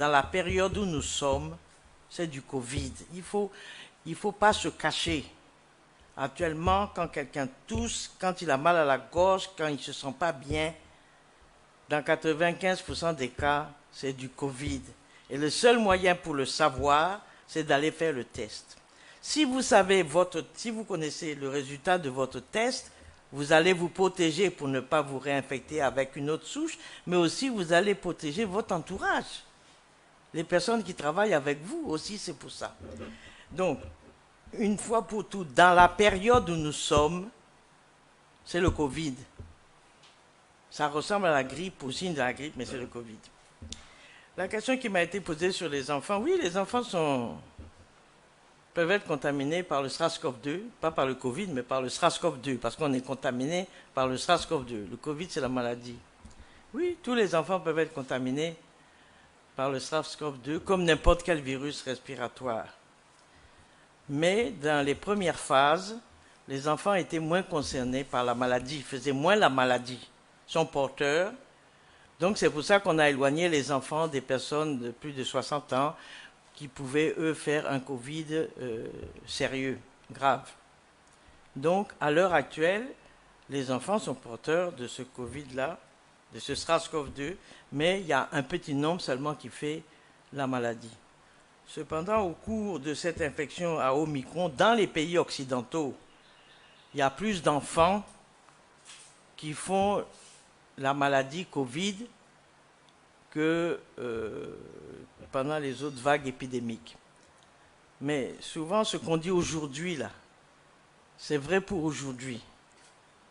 dans la période où nous sommes, c'est du Covid. Il faut pas se cacher. Actuellement, quand quelqu'un tousse, quand il a mal à la gorge, quand il ne se sent pas bien, dans 95% des cas, c'est du Covid. Et le seul moyen pour le savoir, c'est d'aller faire le test. Si vous si vous connaissez le résultat de votre test, vous allez vous protéger pour ne pas vous réinfecter avec une autre souche, mais aussi vous allez protéger votre entourage. Les personnes qui travaillent avec vous aussi, c'est pour ça. Donc, une fois pour toutes, dans la période où nous sommes, c'est le Covid. Ça ressemble à la grippe, au signe de la grippe, mais c'est le Covid. La question qui m'a été posée sur les enfants, oui, les enfants peuvent être contaminés par le SARS-CoV-2, pas par le Covid, mais par le SARS-CoV-2, parce qu'on est contaminé par le SARS-CoV-2. Le Covid, c'est la maladie. Oui, tous les enfants peuvent être contaminés par le SARS-CoV-2, comme n'importe quel virus respiratoire. Mais dans les premières phases, les enfants étaient moins concernés par la maladie, faisaient moins la maladie, sont porteurs. Donc c'est pour ça qu'on a éloigné les enfants des personnes de plus de 60 ans qui pouvaient, eux, faire un Covid sérieux, grave. Donc, à l'heure actuelle, les enfants sont porteurs de ce Covid-là, de ce SARS-CoV-2, mais il y a un petit nombre seulement qui fait la maladie. Cependant, au cours de cette infection à Omicron, dans les pays occidentaux, il y a plus d'enfants qui font la maladie Covid que pendant les autres vagues épidémiques. Mais souvent, ce qu'on dit aujourd'hui, là, c'est vrai pour aujourd'hui.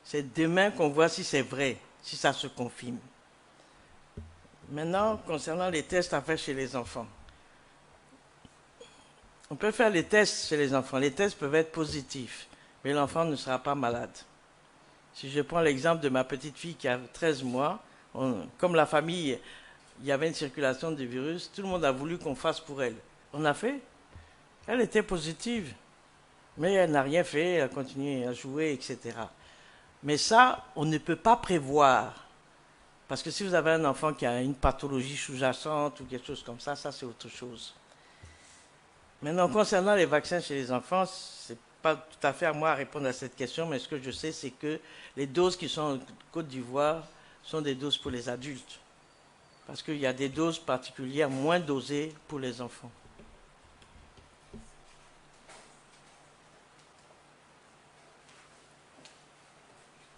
C'est demain qu'on voit si c'est vrai, si ça se confirme. Maintenant, concernant les tests à faire chez les enfants. On peut faire les tests chez les enfants. Les tests peuvent être positifs, mais l'enfant ne sera pas malade. Si je prends l'exemple de ma petite fille qui a 13 mois, comme la famille, il y avait une circulation du virus, tout le monde a voulu qu'on fasse pour elle. On a fait. Elle était positive, mais elle n'a rien fait, elle a continué à jouer, etc. Mais ça, on ne peut pas prévoir. Parce que si vous avez un enfant qui a une pathologie sous-jacente ou quelque chose comme ça c'est autre chose. Maintenant, concernant les vaccins chez les enfants, c'est pas tout à fait à moi à répondre à cette question, mais ce que je sais, c'est que les doses qui sont en Côte d'Ivoire sont des doses pour les adultes. Parce qu'il y a des doses particulières moins dosées pour les enfants.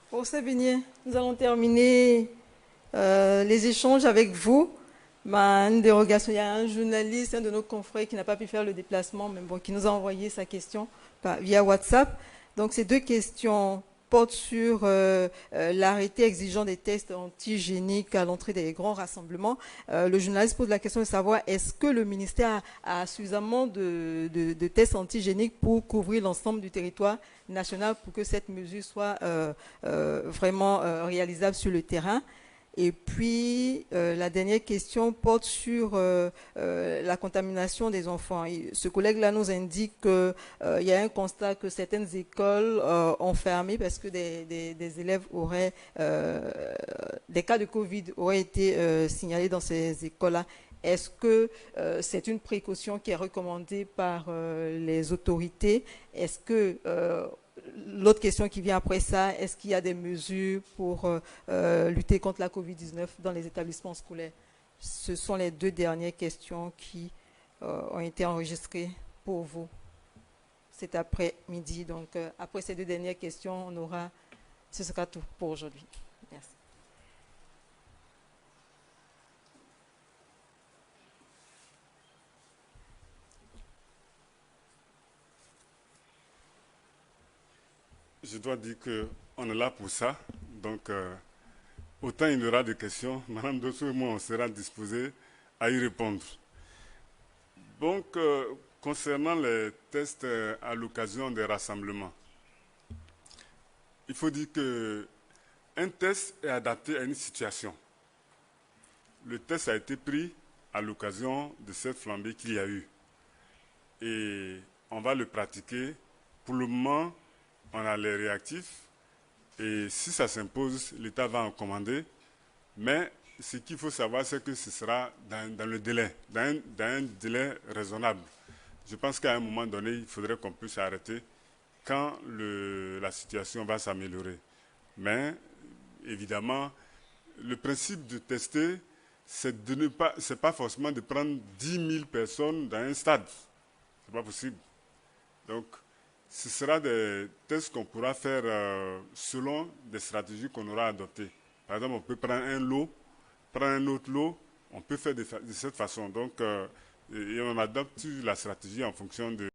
Pour Sévigné, nous allons terminer les échanges avec vous. Une dérogation, il y a un journaliste, un de nos confrères qui n'a pas pu faire le déplacement, mais bon, qui nous a envoyé sa question via WhatsApp. Donc ces deux questions portent sur l'arrêté exigeant des tests antigéniques à l'entrée des grands rassemblements. Le journaliste pose la question de savoir est-ce que le ministère a suffisamment de tests antigéniques pour couvrir l'ensemble du territoire national pour que cette mesure soit vraiment réalisable sur le terrain. Et puis, la dernière question porte sur la contamination des enfants. Ce collègue-là nous indique qu'il y a un constat que certaines écoles ont fermé parce que des élèves auraient, des cas de Covid auraient été signalés dans ces écoles-là. Est-ce que c'est une précaution qui est recommandée par les autorités? Est-ce que l'autre question qui vient après ça, est-ce qu'il y a des mesures pour lutter contre la Covid-19 dans les établissements scolaires? Ce sont les deux dernières questions qui ont été enregistrées pour vous cet après-midi. Donc, après ces deux dernières questions, ce sera tout pour aujourd'hui. Merci. Je dois dire qu'on est là pour ça. Donc, autant il y aura des questions, Madame Dossou et moi, on sera disposés à y répondre. Donc, concernant les tests à l'occasion des rassemblements, il faut dire qu'un test est adapté à une situation. Le test a été pris à l'occasion de cette flambée qu'il y a eu. Et on va le pratiquer. Pour le moment, on a les réactifs et si ça s'impose, l'État va en commander. Mais ce qu'il faut savoir, c'est que ce sera dans le délai, dans un délai raisonnable. Je pense qu'à un moment donné, il faudrait qu'on puisse arrêter quand la situation va s'améliorer. Mais, évidemment, le principe de tester, c'est pas forcément de prendre 10 000 personnes dans un stade. Ce n'est pas possible. Donc, ce sera des tests qu'on pourra faire selon des stratégies qu'on aura adoptées. Par exemple, on peut prendre un lot, prendre un autre lot, on peut faire de cette façon. Donc, et on adopte la stratégie en fonction de